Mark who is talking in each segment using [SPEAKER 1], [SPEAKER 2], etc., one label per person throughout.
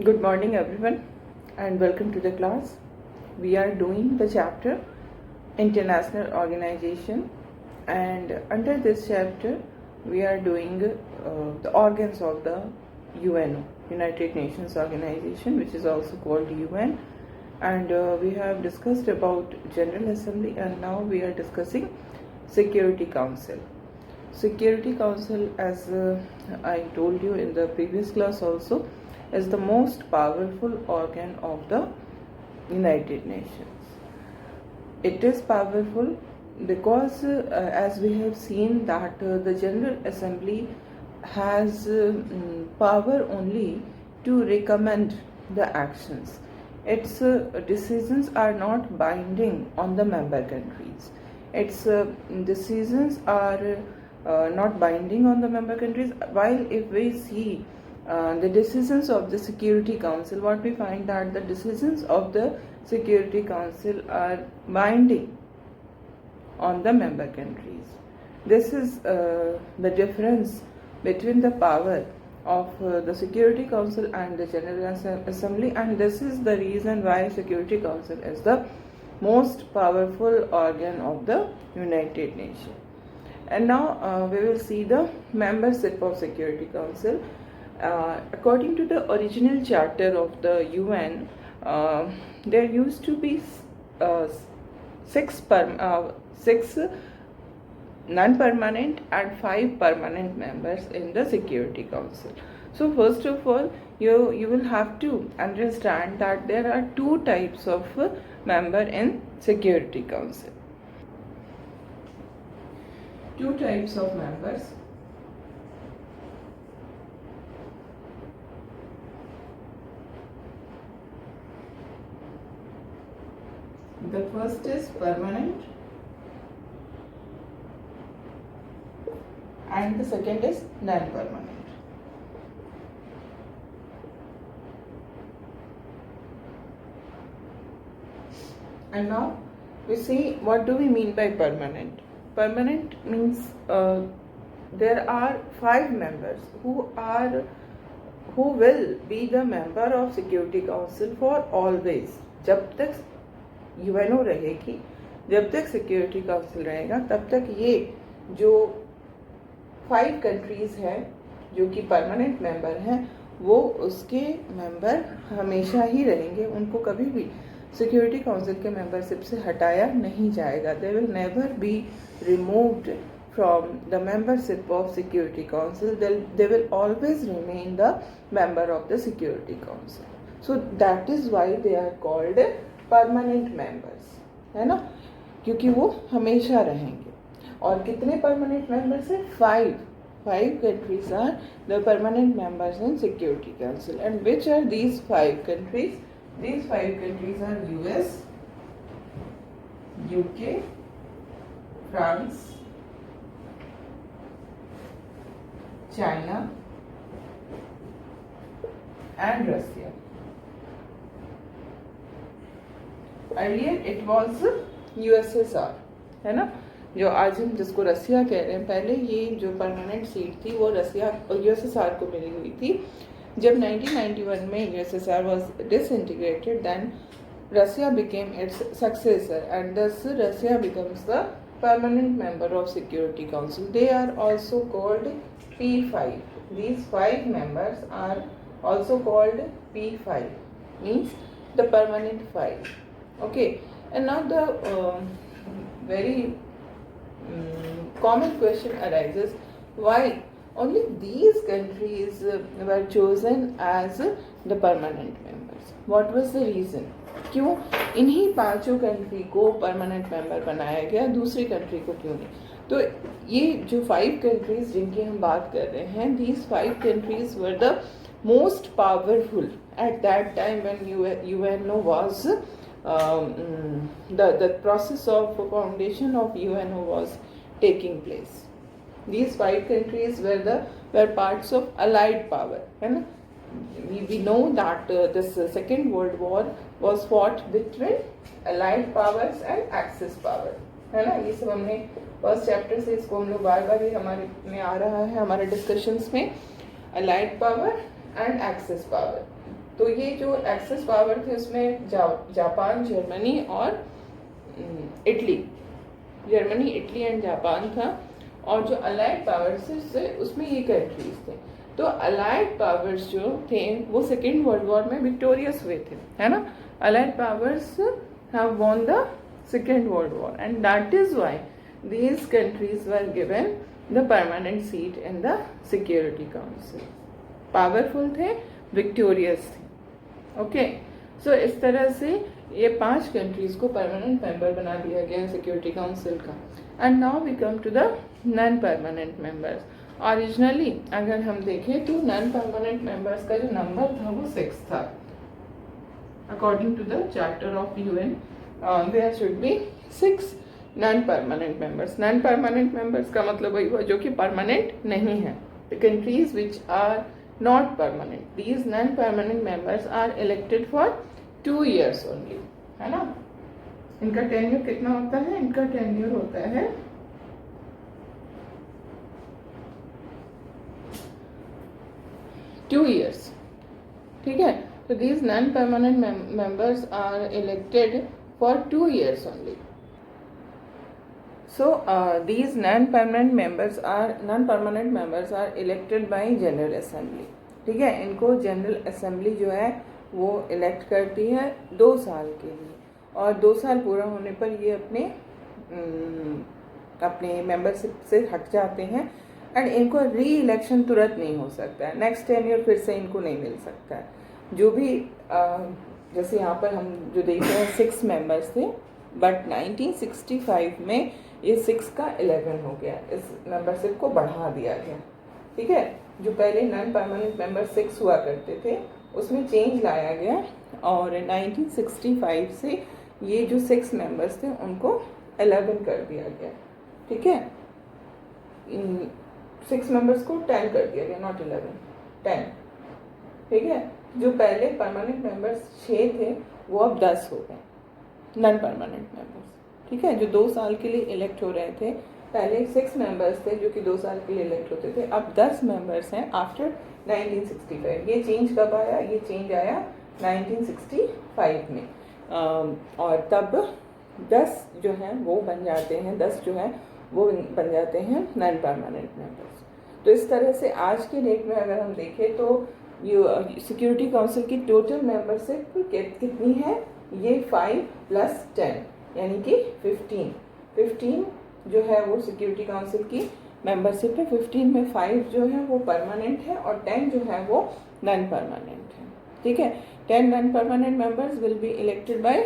[SPEAKER 1] Good morning everyone and welcome to the class. We are doing the chapter International Organization, and under this chapter we are doing the organs of the UNO, United Nations Organization, which is also called UN, and we have discussed about General Assembly, and now we are discussing Security Council. Security Council, as I told you in the previous class also, is the most powerful organ of the United Nations. It is powerful because as we have seen that the General Assembly has power only to recommend the actions. Its decisions are not binding on the member countries. Its decisions are not binding on the member countries, while if we see the decisions of the Security Council, what we find that the decisions of the Security Council are binding on the member countries. This is the difference between the power of the Security Council and the General Assembly, and this is the reason why Security Council is the most powerful organ of the United Nations. And now we will see the membership of Security Council. According to the original charter of the UN, there used to be six non-permanent and 5 permanent members in the Security Council. So first of all, you will have to understand that there are 2 types of member in Security Council. 2 types of members. The first is permanent and the second is non-permanent. And now we see what do we mean by permanent. Permanent means there are 5 members who will be the member of Security Council for always. जब तक UNO रहेगी, जब तक security council रहेगा, तब तक ये जो 5 कंट्रीज हैं जो कि परमानेंट मेंबर हैं, वो उसके मेंबर हमेशा ही रहेंगे. उनको कभी भी सिक्योरिटी काउंसिल के मेंबरशिप से हटाया नहीं जाएगा. They will never be removed from the membership of Security Council. They will always remain the member of the Security Council. So that is why they are called permanent members, है ना, क्योंकि वो हमेशा रहेंगे. और कितने permanent members हैं? 5 countries are the permanent members in Security Council. And which are these 5 countries? These 5 countries are US, UK, France, China and Russia. Earlier it was USSR, है ना, जो आज हम जिसको रसिया कह रहे हैं. पहले ये जो परमानेंट सीट थी वो रसिया और यूएसएसआर को मिली हुई थी. जब 1991 में USSR was disintegrated, then Russia became its successor and thus Russia becomes the permanent member of Security Council. They are also called P5. These 5 members are also called P5, means the permanent 5. Okay, and now the very common question arises, why only these countries were chosen as the permanent members? What was the reason? क्यों इन्हीं 5 country को permanent member बनाया गया, दूसरी country को क्यों नहीं? तो ये जो 5 कंट्रीज जिनकी हम बात कर रहे हैं, these 5 countries were the most powerful at that time when UNO was the process of foundation of UNO was taking place. These 5 countries were parts of allied power, है ना. We know that this Second World War was fought between allied powers and Axis power, है ना. ये सब हमने first chapter से, इसको हम लोग बार बार ही हमारे में आ रहा है हमारे डिस्कशंस में. allied power and Axis power. तो ये जो एक्सेस पावर थे उसमें जापान, जर्मनी और Italy, Germany, Italy and Japan था। और जो अलाइड पावर्स थे उसमें ये कंट्रीज थे। तो अलाइड पावर्स जो थे वो सेकेंड वर्ल्ड वॉर में विक्टोरियस हुए थे, है ना। Allied powers have won the second world war and that is why these countries were given the permanent seat in the Security Council. Powerful थे, विक्टोरियस थे। ओके, सो इस तरह से ये 5 कंट्रीज को परमानेंट मेंबर बना दिया गया सिक्योरिटी काउंसिल का। And now we come to the non permanent members. Originally अगर हम देखें तो नॉन परमानेंट मेंबर्स का जो नंबर था वो 6 था। According to the charter of UN there should be 6 non permanent members. Non permanent members का मतलब वही हुआ जो कि परमानेंट नहीं है। The countries which are not permanent, these non permanent members are elected for 2 years only, है ना। इनका टेन्यूर कितना होता है? इनका टेन्यूर होता है 2 years, ठीक है। तो these non permanent members are elected for 2 years only. So these non-permanent members are elected by General Assembly, ठीक है। इनको जनरल असेंबली जो है वो इलेक्ट करती है 2 साल के लिए, और 2 साल पूरा होने पर ये अपने मेंबरशिप से हट जाते हैं। एंड इनको री इलेक्शन तुरंत नहीं हो सकता है, नेक्स्ट 10 ईयर फिर से इनको नहीं मिल सकता है। जो भी जैसे यहाँ पर हम जो देख रहे हैं 6 मेंबर्स थे, बट 1965 में ये 6 का 11 हो गया, इस मेंबरशिप को बढ़ा दिया गया, ठीक है। जो पहले नॉन परमानेंट मेंबर 6 हुआ करते थे उसमें चेंज लाया गया, और 1965 से ये जो 6 मेंबर्स थे उनको 11 कर दिया गया, ठीक है। 6 मेंबर्स को 10 कर दिया गया, नॉट 11, 10, ठीक है। जो पहले परमानेंट मेंबर्स 6 थे वो अब 10 हो गए नॉन परमानेंट मेंबर्स, ठीक है। जो 2 साल के लिए इलेक्ट हो रहे थे, पहले 6 मेंबर्स थे जो कि 2 साल के लिए इलेक्ट होते थे, अब 10 मेंबर्स हैं आफ्टर 1965। ये चेंज कब आया? ये चेंज आया 1965 में, और तब 10 जो हैं वो बन जाते हैं, 10 जो हैं वो बन जाते हैं नॉन परमानेंट मेंबर्स। तो इस तरह से आज के डेट में अगर हम देखें तो ये सिक्योरिटी काउंसिल की टोटल मेंबरशिप कितनी है? ये 5 + 10 यानी कि 15 जो है वो सिक्योरिटी काउंसिल की मेंबरशिप है। 15 में 5 जो है वो परमानेंट है और 10 जो है वो नॉन परमानेंट है, ठीक है। 10 non permanent members will be elected by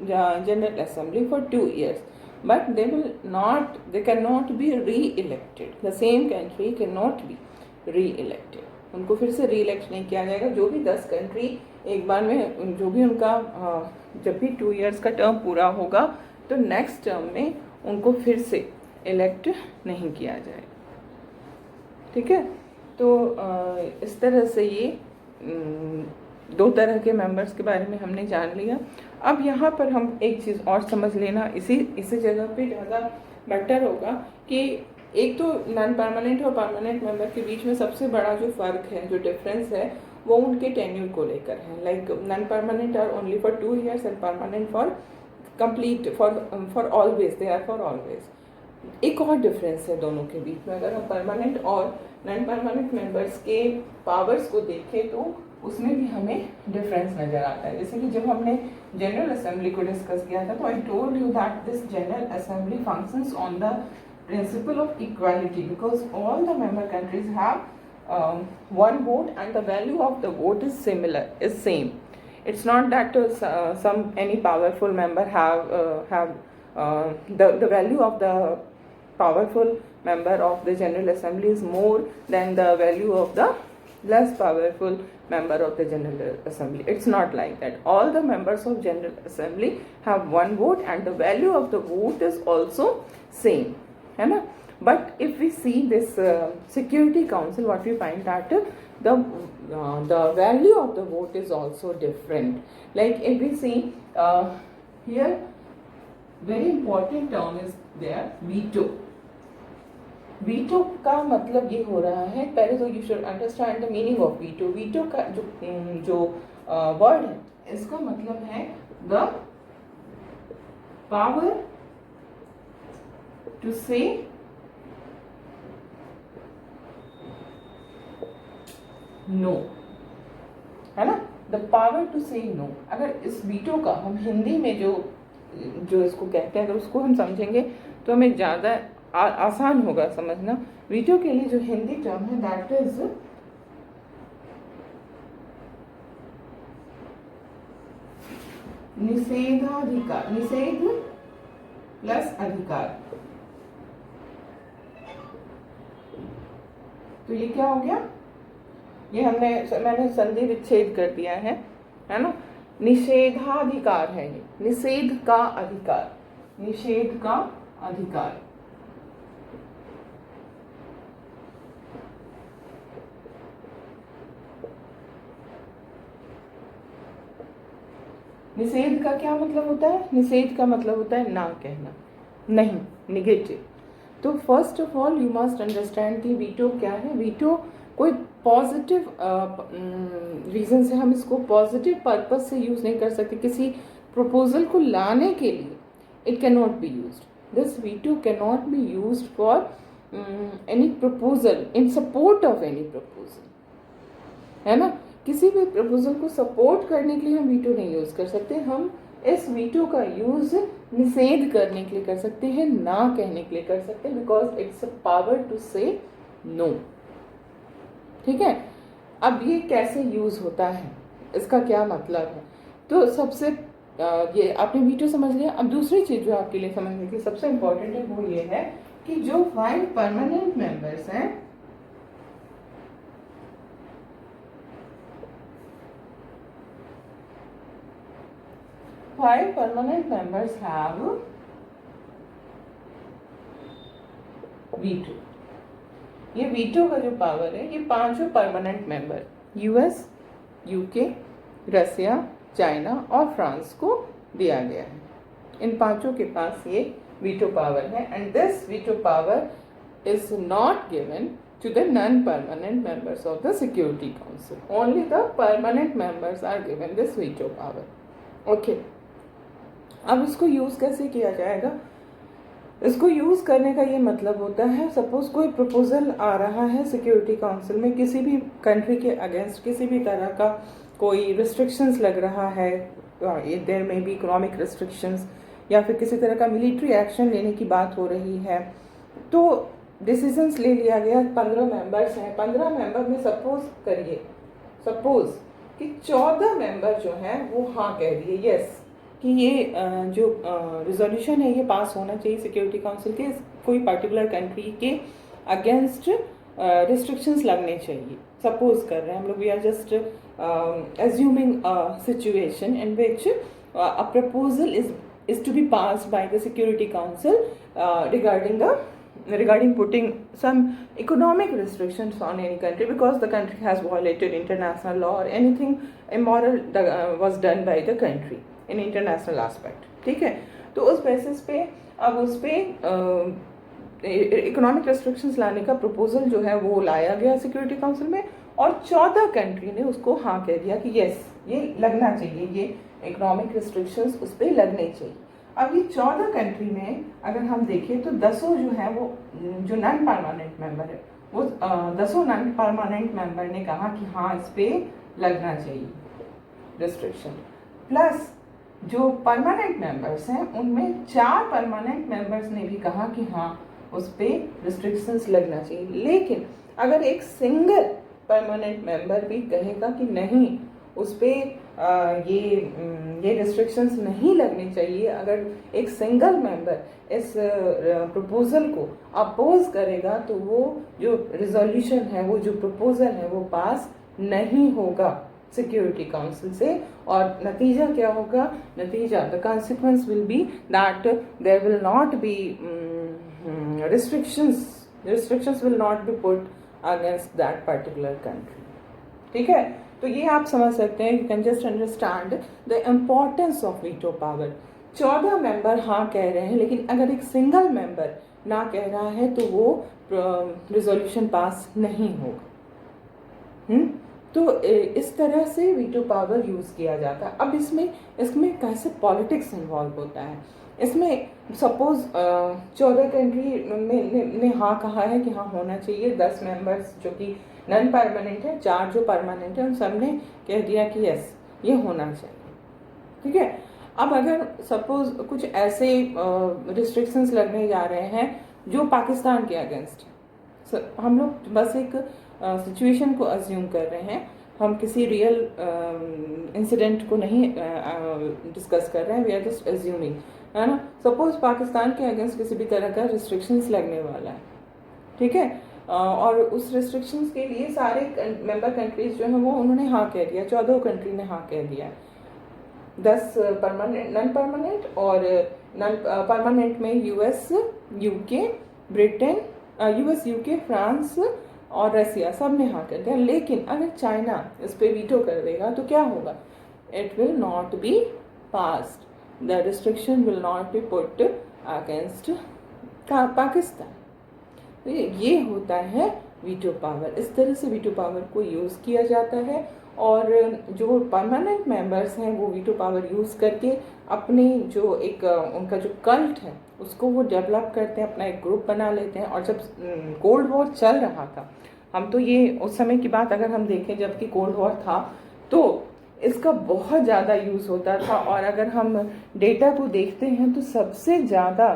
[SPEAKER 1] general assembly for 2 years, but they cannot be re-elected. The same country cannot be re-elected. उनको फिर से री-इलेक्ट नहीं किया जाएगा। जो भी 10 कंट्री एक बार में, जो भी उनका जब भी 2 years का टर्म पूरा होगा तो नेक्स्ट टर्म में उनको फिर से इलेक्ट नहीं किया जाएगा, ठीक है। तो इस तरह से ये 2 तरह के मेंबर्स के बारे में हमने जान लिया। अब यहाँ पर हम एक चीज़ और समझ लेना इसी जगह पे ज़्यादा बेटर होगा कि एक तो नॉन परमानेंट और परमानेंट मेंबर के बीच में सबसे बड़ा जो फ़र्क है, जो डिफरेंस है, वो उनके टेन्यूर को लेकर है। Like non permanent are only for 2 years and permanent for complete for always, they are for always. एक और डिफरेंस है दोनों के बीच में। अगर हम परमानेंट और नॉन परमानेंट मेंबर्स के पावर्स को देखें तो उसमें भी हमें डिफरेंस नज़र आता है। जैसे कि जब हमने जनरल असेंबली को डिस्कस किया था तो I told you that this general assembly functions on the principle of equality because all the member countries have one vote and the value of the vote is same. It's not that any powerful member have the value of the powerful member of the General Assembly is more than the value of the less powerful member of the General Assembly. It's not like that. All the members of General Assembly have one vote and the value of the vote is also same. है ना। But if we see this security council what we find that the value of the vote is also different. Like if we see here very important term is there veto. Veto का मतलब ये हो रहा है, पहले तो you should understand the meaning of veto. Veto का जो वर्ड है, इसका मतलब है the power to say no, है ना, the power to say no. अगर इस वीटो का हम हिंदी में जो इसको कहते हैं, अगर उसको हम समझेंगे तो हमें ज़्यादा आसान होगा समझना। वीटो के लिए जो हिंदी टर्म है दैट इज निषेधाधिकार, निषेध प्लस अधिकार। तो ये क्या हो गया, ये मैंने संधि विच्छेद कर दिया है ना। निषेधाधिकार है ये, निषेध का अधिकार, निषेध का अधिकार। निषेध का क्या मतलब होता है, निषेध का मतलब होता है ना कहना, नहीं, निगेटिव। तो first of all you must understand कि वीटो क्या है। वीटो कोई पॉजिटिव रीजन से, हम इसको पॉजिटिव पर्पस से यूज नहीं कर सकते। किसी प्रपोजल को लाने के लिए it can not be used, this veto can not be used for any proposal, in support of any proposal, है ना। किसी भी प्रपोजल को सपोर्ट करने के लिए हम वीटो नहीं यूज कर सकते। हम इस वीटो का यूज निषेध करने के लिए कर सकते हैं, ना कहने के लिए कर सकते हैं, because it's a power to say no. ठीक है, अब ये कैसे यूज होता है, इसका क्या मतलब है। तो सबसे ये आपने वीटो समझ लिया। अब दूसरी चीज जो आपके लिए समझने की सबसे इंपॉर्टेंट है वो ये है कि जो 5 परमानेंट मेंबर्स हैं, 5 permanent members have वीटो। ये वीटो का जो पावर है, ये पांचों परमानेंट मेंबर यूएस, यूके, रसिया, चाइना और फ्रांस को दिया गया है। इन पांचों के पास ये वीटो पावर है, and this veto power is not given to the non-permanent members of the Security Council. Only the permanent members are given this veto power. Okay. अब इसको यूज कैसे किया जाएगा, इसको यूज करने का ये मतलब होता है, सपोज कोई प्रपोजल आ रहा है सिक्योरिटी काउंसिल में, किसी भी कंट्री के अगेंस्ट किसी भी तरह का कोई रिस्ट्रिक्शंस लग रहा है, देयर में भी इकोनॉमिक रिस्ट्रिक्शंस या फिर किसी तरह का मिलिट्री एक्शन लेने की बात हो रही है, तो डिसीजंस ले लिया गया। 15 मेंबर्स हैं, 15 मेंबर में सपोज कि 14 मेंबर जो हैं वो हाँ कह दिए, यस, कि ये जो रिजोल्यूशन है ये पास होना चाहिए सिक्योरिटी काउंसिल के, कोई पर्टिकुलर कंट्री के अगेंस्ट रिस्ट्रिक्शंस लगने चाहिए। सपोज कर रहे हैं हम लोग, we are just assuming situation in which a proposal is to be passed by the Security Council regarding putting some economic restrictions on any country because the country has violated international law or anything immoral was done by the country in international aspect. ठीक है, तो उस basis पे अब उस पे economic restrictions लाने का प्रपोजल जो है वो लाया गया सिक्योरिटी काउंसिल में, और 14 कंट्री ने उसको हाँ कह दिया कि यस ये लगना चाहिए, ये इकोनॉमिक रिस्ट्रिक्शंस उस पर लगने चाहिए। अब ये 14 कंट्री में अगर हम देखें तो 10 जो है वो जो नॉन परमानेंट मेंबर है, वो 10 नॉन परमानेंट मेंबर ने कहा कि हाँ इस पे लगना चाहिए रिस्ट्रिक्शन, प्लस जो परमानेंट मेंबर्स हैं उनमें 4 परमानेंट मेंबर्स ने भी कहा कि हाँ उस पे रिस्ट्रिक्शंस लगना चाहिए। लेकिन अगर एक सिंगल परमानेंट मेंबर भी कहेगा कि नहीं उस पे ये रिस्ट्रिक्शंस नहीं लगनी चाहिए, अगर एक सिंगल मेंबर इस प्रपोजल को अपोज करेगा तो वो जो रिजोल्यूशन है, वो जो प्रपोजल है वो पास नहीं होगा सिक्योरिटी काउंसिल से। और नतीजा क्या होगा, नतीजा the consequence will be that there will not be restrictions will not be put against that particular country. ठीक है, तो ये आप समझ सकते हैं, you can just understand the importance of veto power. 14 member हाँ कह रहे हैं, लेकिन अगर एक सिंगल मेंबर ना कह रहा है तो वो रिजोल्यूशन पास नहीं होगा। तो इस तरह से वीटो पावर यूज़ किया जाता है। अब इसमें कैसे पॉलिटिक्स इन्वॉल्व होता है। इसमें सपोज 14 कंट्री ने हाँ कहा है कि हाँ होना चाहिए, 10 मेंबर्स जो कि नॉन परमानेंट है, 4 जो परमानेंट है, उन सब ने कह दिया कि यस ये होना चाहिए। ठीक है। अब अगर सपोज कुछ ऐसे रिस्ट्रिक्शंस लगने जा रहे हैं जो पाकिस्तान के अगेंस्ट है, हम लोग बस एक सिचुएशन को अज्यूम कर रहे हैं, हम किसी रियल इंसिडेंट को नहीं डिस्कस कर रहे हैं, वी आर जस्ट अज्यूमिंग, है ना। सपोज पाकिस्तान के अगेंस्ट किसी भी तरह का रिस्ट्रिक्शंस लगने वाला है, ठीक है, और उस रिस्ट्रिक्शंस के लिए सारे मेंबर कंट्रीज जो हैं वो उन्होंने हाँ कह दिया, 14 कंट्री ने हाँ कह दिया, 10 परमानेंट, नॉन परमानेंट, और नॉन परमानेंट में US, UK, Britain, US, UK, France और रसिया, सब ने हाँ कर दिया। लेकिन अगर चाइना इस पे वीटो कर देगा तो क्या होगा? It will not be passed, the restriction will not B put against Pakistan. तो ये होता है वीटो पावर। इस तरह से वीटो पावर को यूज़ किया जाता है, और जो परमानेंट मेंबर्स हैं वो वीटो पावर यूज़ करके अपने जो एक उनका जो कल्ट है उसको वो डेवलप करते हैं, अपना एक ग्रुप बना लेते हैं। और जब कोल्ड वॉर चल रहा था, हम तो ये उस समय की बात अगर हम देखें जबकि कोल्ड वॉर था, तो इसका बहुत ज़्यादा यूज़ होता था। और अगर हम डेटा को देखते हैं तो सबसे ज़्यादा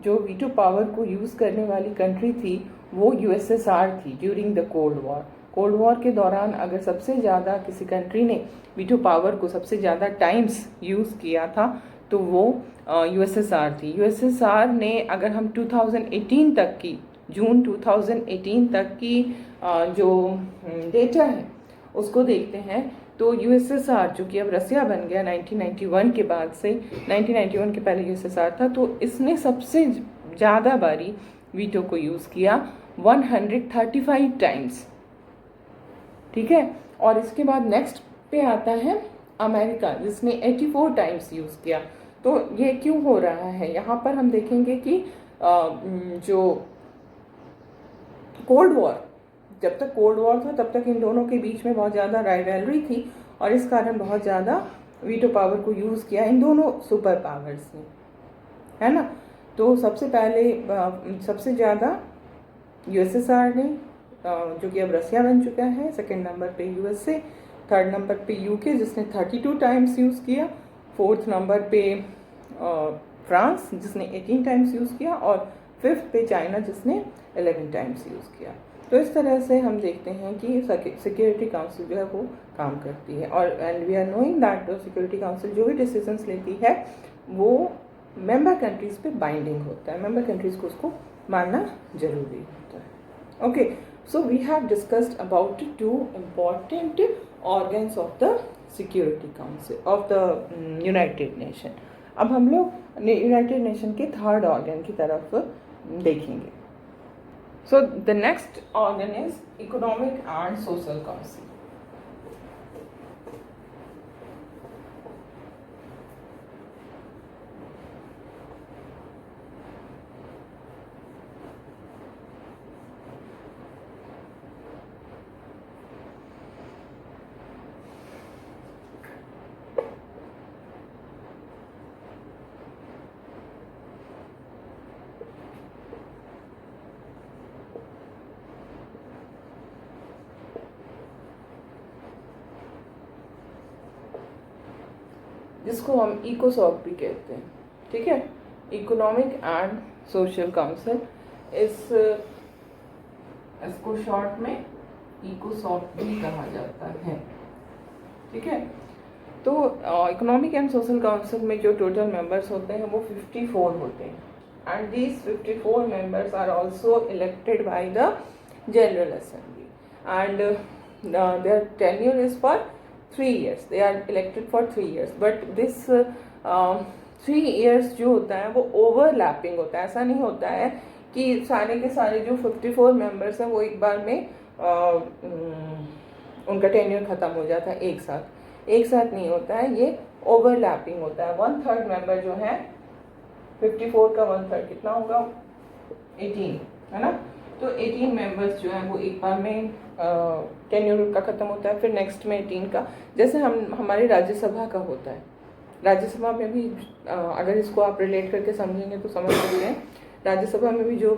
[SPEAKER 1] जो वीटो पावर को यूज़ करने वाली कंट्री थी वो यूएसएसआर थी during the cold war. Cold war के दौरान अगर सबसे ज़्यादा किसी कंट्री ने वीटो पावर को सबसे ज़्यादा टाइम्स यूज़ किया था तो वो यूएसएसआर थी। यूएसएसआर ने, अगर हम 2018 तक की, जून 2018 तक की जो डेटा है उसको देखते हैं, तो यूएसएसआर जो कि अब रसिया बन गया 1991 के बाद से, 1991 के पहले यूएसएसआर था, तो इसने सबसे ज़्यादा बारी वीटो को यूज़ किया 135 टाइम्स। ठीक है। और इसके बाद नेक्स्ट पे आता है अमेरिका, जिसने 84 टाइम्स यूज़ किया। तो ये क्यों हो रहा है? यहाँ पर हम देखेंगे कि जो कोल्ड वॉर, जब तक कोल्ड वॉर था तब तक इन दोनों के बीच में बहुत ज़्यादा राइवलरी थी, और इस कारण बहुत ज़्यादा वीटो पावर को यूज़ किया इन दोनों सुपर पावर्स ने, है ना। तो सबसे पहले सबसे ज़्यादा यूएसएसआर ने, जो कि अब रसिया बन चुका है, सेकंड नंबर पे यूएसए, थर्ड नंबर पे यूके जिसने 32 टाइम्स यूज़ किया, फोर्थ नंबर पे फ्रांस जिसने 18 टाइम्स यूज़ किया, और फिफ्थ पे चाइना जिसने 11 टाइम्स यूज़ किया। तो इस तरह से हम देखते हैं कि सिक्योरिटी काउंसिल जो है वो काम करती है। और and we are knowing that security council जो भी डिसीजंस लेती है वो मेंबर कंट्रीज़ पे बाइंडिंग होता है, मेंबर कंट्रीज़ को उसको मानना जरूरी होता है। Okay, so we have discussed about 2 important organs of the security council of the United Nation. अब हम लोग यूनाइटेड नेशन के थर्ड ऑर्गन की तरफ देखेंगे। So the next organ is economic and social council. जिसको हम इकोसॉक भी कहते हैं, ठीक है, इकोनॉमिक एंड सोशल काउंसिल। इसको शॉर्ट में इकोसॉक भी कहा जाता है, ठीक है। तो इकोनॉमिक एंड सोशल काउंसिल में जो टोटल मेंबर्स होते हैं वो 54 होते हैं, and these 54 members are also elected by the general assembly, and their tenure is for 3 years. They are elected for 3 years. But this 3 years जो होता है वो ओवरलैपिंग होता है। ऐसा नहीं होता है कि सारे के सारे जो 54 मेंबर्स हैं वो एक बार में उनका टेन्योर खत्म हो जाता है एक साथ नहीं होता है, ये ओवरलैपिंग होता है। 1/3 मेंबर जो है 54 का 1/3 कितना होगा? 18, है ना। तो 18 मेंबर्स जो हैं वो एक बार में टेन्योर का ख़त्म होता है, फिर नेक्स्ट में 18 का, जैसे हमारी राज्यसभा का होता है। राज्यसभा में भी अगर इसको आप रिलेट करके समझेंगे तो समझ सकते हैं। राज्यसभा में भी जो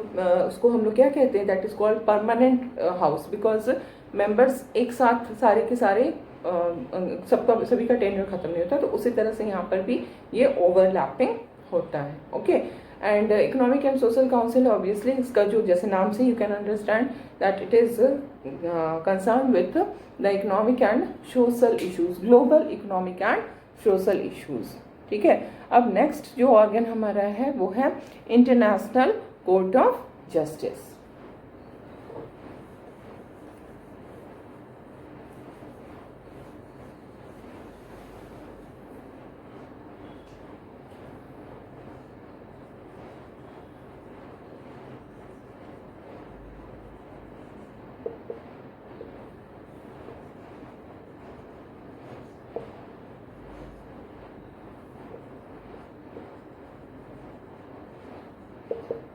[SPEAKER 1] उसको हम लोग क्या कहते हैं, that is called permanent house, because members एक साथ सारे के सारे सबका सभी का टेन्योर खत्म नहीं होता। तो उसी तरह से यहाँ पर भी ये ओवरलैपिंग होता है। Okay, and economic and social council obviously इसका जो जैसे नाम से you can understand that it is concern with the economic and social issues, global economic and social issues. ठीक है, अब नेक्स्ट जो ऑर्गन हमारा है वो है international court of justice.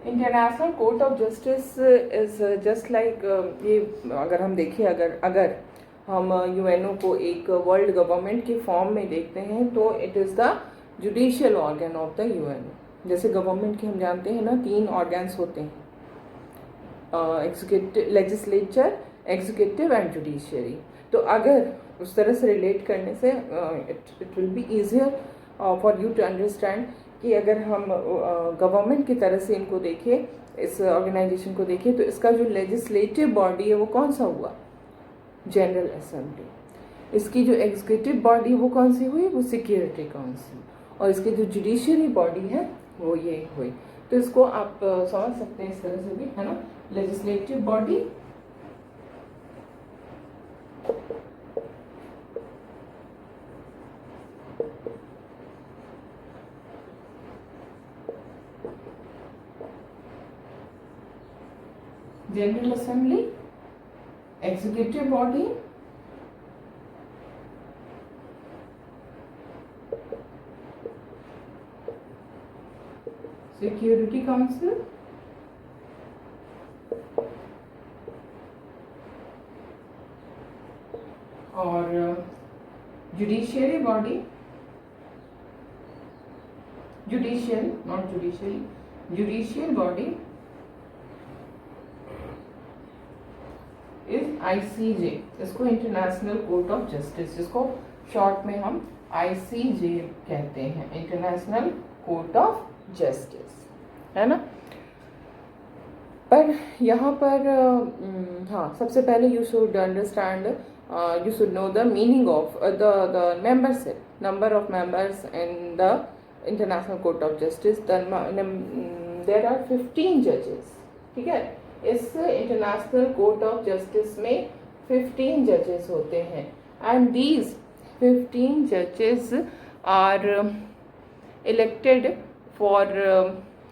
[SPEAKER 1] International court of justice is just like, ये अगर हम देखें, अगर हम यूएनओ को एक वर्ल्ड गवर्नमेंट के फॉर्म में देखते हैं तो it is the judicial organ of the UNO. जैसे गवर्नमेंट के हम जानते हैं ना 3 ऑर्गन्स होते हैं, executive, legislature, executive and judiciary. तो अगर उस तरह से रिलेट करने से it will be easier for you to understand कि अगर हम गवर्नमेंट की तरह से इनको देखें, इस ऑर्गेनाइजेशन को देखें, तो इसका जो लेजिस्लेटिव बॉडी है वो कौन सा हुआ, जनरल असेंबली। इसकी जो एग्जीक्यूटिव बॉडी वो कौन सी हुई, वो सिक्योरिटी काउंसिल, और इसकी जो जुडिशियरी बॉडी है वो ये हुई। तो इसको आप समझ सकते हैं इस तरह से भी, है ना, legislative body, general assembly, executive body, security council, और judiciary body, judicial not judiciary, judicial body is ICJ. इसको इंटरनेशनल कोर्ट ऑफ जस्टिस, जिसको शॉर्ट में हम आईसीजे कहते हैं, इंटरनेशनल कोर्ट ऑफ जस्टिस, है ना। पर यहाँ पर हाँ, सबसे पहले you should understand, you should know the meaning of the membership, number of members in the International Court of Justice. There are 15 judges. ठीक है, इस इंटरनेशनल कोर्ट ऑफ जस्टिस में 15 जजेस होते हैं, एंड दीज 15 जजेस आर इलेक्टेड फॉर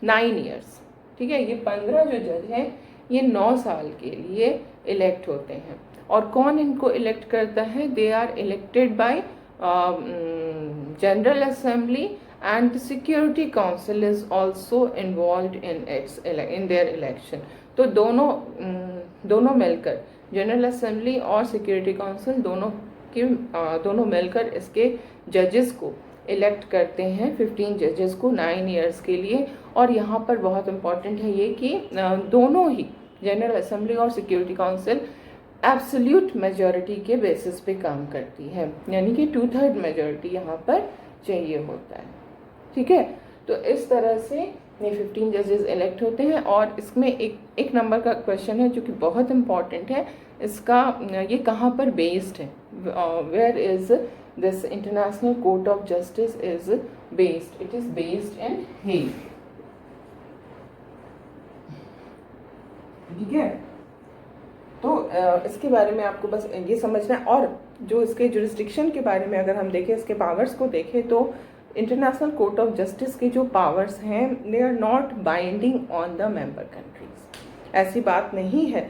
[SPEAKER 1] 9 years। ठीक है, ये 15 जो जज हैं ये 9 साल के लिए इलेक्ट होते हैं। और कौन इनको इलेक्ट करता है, they are elected by general assembly, and the security council is also involve in their election. तो दोनों मिलकर, जनरल असेंबली और सिक्योरिटी काउंसिल दोनों मिलकर इसके जजेस को इलेक्ट करते हैं, 15 जजेस को 9 years के लिए। और यहाँ पर बहुत इम्पॉर्टेंट है ये कि दोनों ही, जनरल असेंबली और सिक्योरिटी काउंसिल, एब्सोल्यूट मेजॉरिटी के बेसिस पे काम करती है, यानी कि 2/3 मेजॉरिटी यहाँ पर चाहिए होता है। ठीक है, तो इस तरह से ये 15 जजेस इलेक्ट होते हैं। और इसमें एक नंबर का क्वेश्चन है जो कि बहुत इम्पॉर्टेंट है, इसका ये कहाँ पर बेस्ड है, where is this international court of justice is based, it is based in Hague. ठीक है, तो इसके बारे में आपको बस ये समझना है। और जो इसके जुरिस्डिक्शन के बारे में अगर हम देखें, इसके पावर्स को देखें, तो इंटरनेशनल कोर्ट ऑफ जस्टिस के जो पावर्स हैं they are not binding on the member countries. ऐसी बात नहीं है।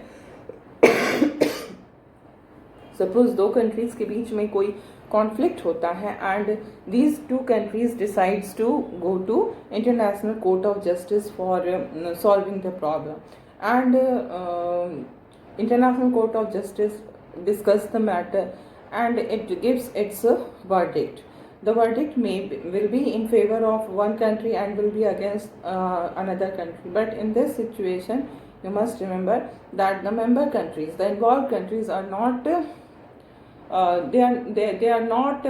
[SPEAKER 1] सपोज 2 कंट्रीज के बीच में कोई कॉन्फ्लिक्ट होता है and these two countries decides to go to international court of justice for solving the problem and international court of justice discuss the matter and it gives its verdict. The verdict will be in favor of one country and will be against another country. But in this situation, you must remember that the member countries, the involved countries, are not they are not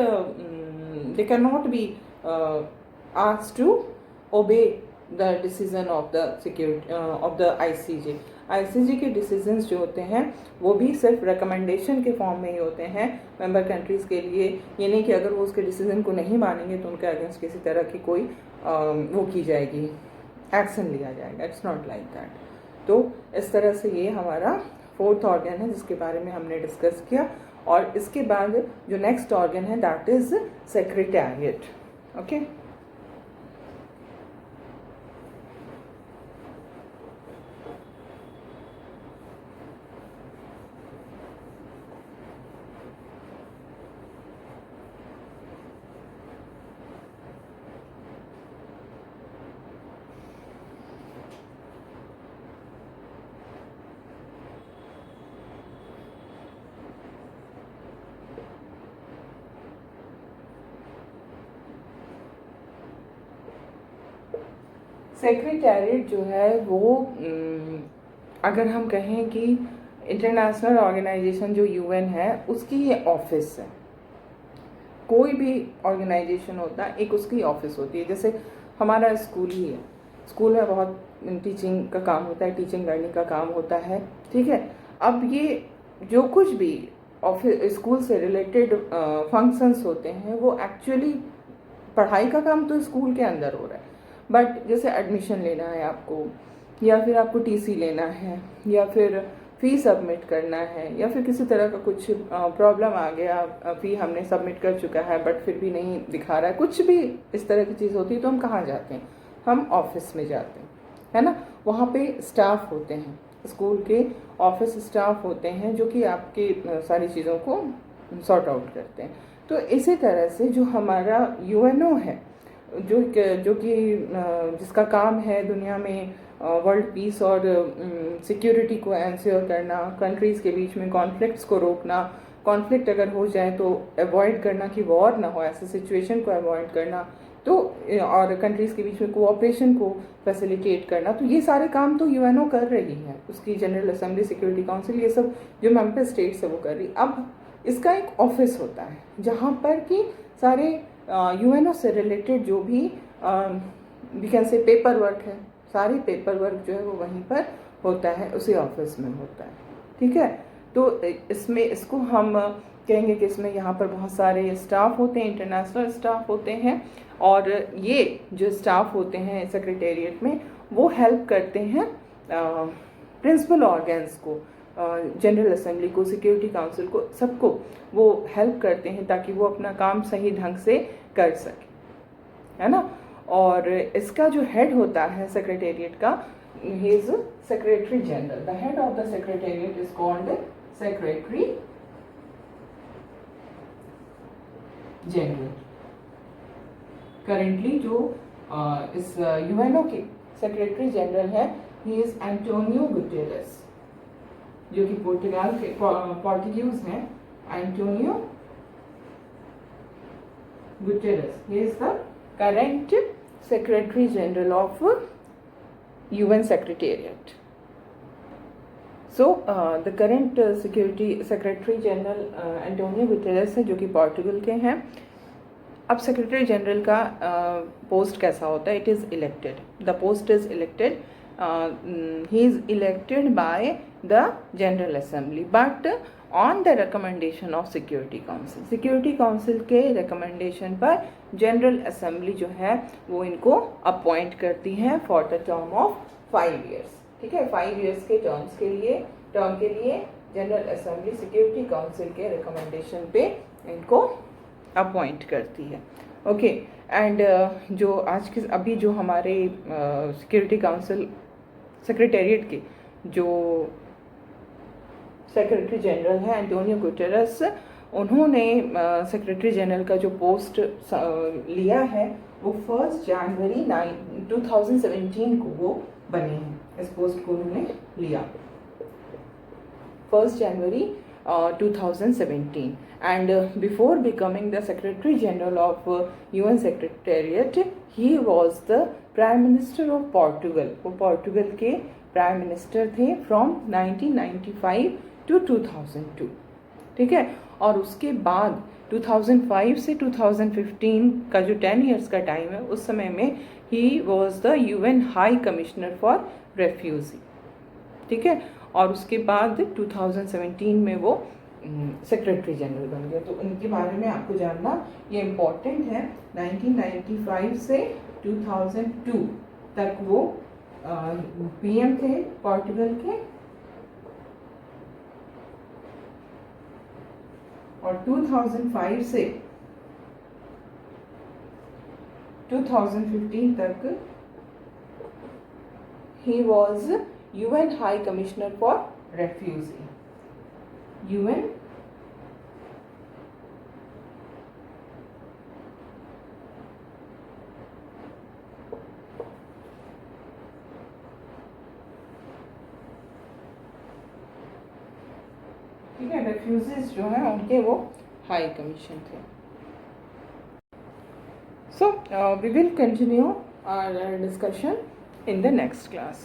[SPEAKER 1] they cannot be asked to obey the decision of the of the ICJ. ICJ के decisions जो होते हैं वो भी सिर्फ recommendation के form में ही होते हैं मेंबर कंट्रीज़ के लिए। ये नहीं कि अगर वो उसके डिसीजन को नहीं मानेंगे तो उनके अगेंस्ट किसी तरह की कोई वो की जाएगी, एक्शन लिया जाएगा। It's not like that. तो इस तरह से ये हमारा फोर्थ ऑर्गन है जिसके बारे में हमने डिस्कस किया। और इसके बाद जो नेक्स्ट ऑर्गन है that is secretariat. Okay, secretariat जो है वो अगर हम कहें कि इंटरनेशनल ऑर्गेनाइजेशन जो यूएन है उसकी ये ऑफिस है। कोई भी ऑर्गेनाइजेशन होता है एक उसकी ऑफिस होती है। जैसे हमारा स्कूल ही है, स्कूल में बहुत टीचिंग का काम होता है, टीचिंग लर्निंग का काम होता है, ठीक है। अब ये जो कुछ भी ऑफिस स्कूल से रिलेटेड फंक्शंस होते हैं वो एक्चुअली पढ़ाई का काम तो स्कूल के अंदर हो रहा है, बट जैसे एडमिशन लेना है आपको, या फिर आपको टीसी लेना है, या फिर फ़ी सबमिट करना है, या फिर किसी तरह का कुछ प्रॉब्लम आ गया, फ़ी हमने सबमिट कर चुका है बट फिर भी नहीं दिखा रहा है, कुछ भी इस तरह की चीज़ होती है तो हम कहाँ जाते हैं? हम ऑफिस में जाते हैं, है ना। वहाँ पे स्टाफ होते हैं, स्कूल के ऑफिस स्टाफ होते हैं जो कि आपकी सारी चीज़ों को सॉर्ट आउट करते हैं। तो इसी तरह से जो हमारा यूएनओ है जो कि जिसका काम है दुनिया में वर्ल्ड पीस और सिक्योरिटी को एंश्योर करना, कंट्रीज़ के बीच में कॉन्फ्लिक्ट्स को रोकना, कॉन्फ्लिक्ट अगर हो जाए तो अवॉइड करना कि वॉर ना हो, ऐसे सिचुएशन को अवॉइड करना, तो और कंट्रीज़ के बीच में कोऑपरेशन को फैसिलिटेट करना, तो ये सारे काम तो यूएनओ कर रही है, उसकी जनरल असेंबली, सिक्योरिटी काउंसिल, ये सब जो मेंबर स्टेट्स है वो कर रही। अब इसका एक ऑफिस होता है जहाँ पर कि सारे यूएनओ से रिलेटेड जो भी we can say paper work है, सारी पेपर वर्क जो है वो वहीं पर होता है, उसी ऑफिस में होता है, ठीक है। तो इसमें इसको हम कहेंगे कि इसमें यहाँ पर बहुत सारे स्टाफ होते हैं, इंटरनेशनल स्टाफ होते हैं, और ये जो स्टाफ होते हैं सेक्रेटेरिएट में वो हेल्प करते हैं प्रिंसिपल ऑर्गन्स को, जनरल असेंबली को, सिक्योरिटी काउंसिल को, सबको वो हेल्प करते हैं ताकि वो अपना काम सही ढंग से कर सके, है ना। और इसका जो हेड होता है सेक्रेटेरिएट का, he is secretary general. The head of the secretariat is called secretary general. Currently जो इस यूएनओ के सेक्रेटरी जनरल है, ही इज एंटोनियो गुटेरेस, जो कि पोर्टुगाल के पोर्टुगीज हैं, Antonio Guterres. He is the current secretary general of UN secretariat. So the current security secretary general Antonio Guterres है जो कि पोर्टुगल के हैं। अब सेक्रेटरी जनरल का पोस्ट कैसा होता है? It is elected, the post is elected, he is elected by the General Assembly but on the recommendation of Security Council. Security Council के recommendation पर General Assembly जो है वो इनको अपॉइंट करती है for the term of 5 years, ठीक है। 5 years के टर्म के लिए General Assembly Security Council के recommendation पे इनको अपॉइंट करती है, ओके। एंड जो आज के अभी जो हमारे सिक्योरिटी काउंसिल सेक्रेटेरिएट के जो सेक्रेटरी जनरल है एंटोनियो गुटेरेस, उन्होंने सेक्रेटरी जनरल का जो पोस्ट लिया है वो 1 जनवरी 2017 को वो बने हैं, इस पोस्ट को उन्होंने लिया 1 January 2017 and before becoming the Secretary General of UN Secretariat he was the Prime Minister of Portugal. वो पोर्टुगल के प्राइम मिनिस्टर थे फ्रॉम 1995 to 2002, ठीक है। और उसके बाद 2005 से 2015 का जो 10 इयर्स का टाइम है उस समय में he was the UN high commissioner for refugee, ठीक है। और उसके बाद 2017 में वो सेक्रेटरी जनरल बन गए। तो इनके बारे में आपको जानना ये इम्पोर्टेंट है। 1995 से 2002 तक वो पीएम थे पोर्टुगल के, और 2005 से 2015 तक he was UN High Commissioner for Refugee. UN ठीक है, रेफ्यूजीज जो हैं उनके वो हाई कमीशन थे। So we will continue our discussion in the next class.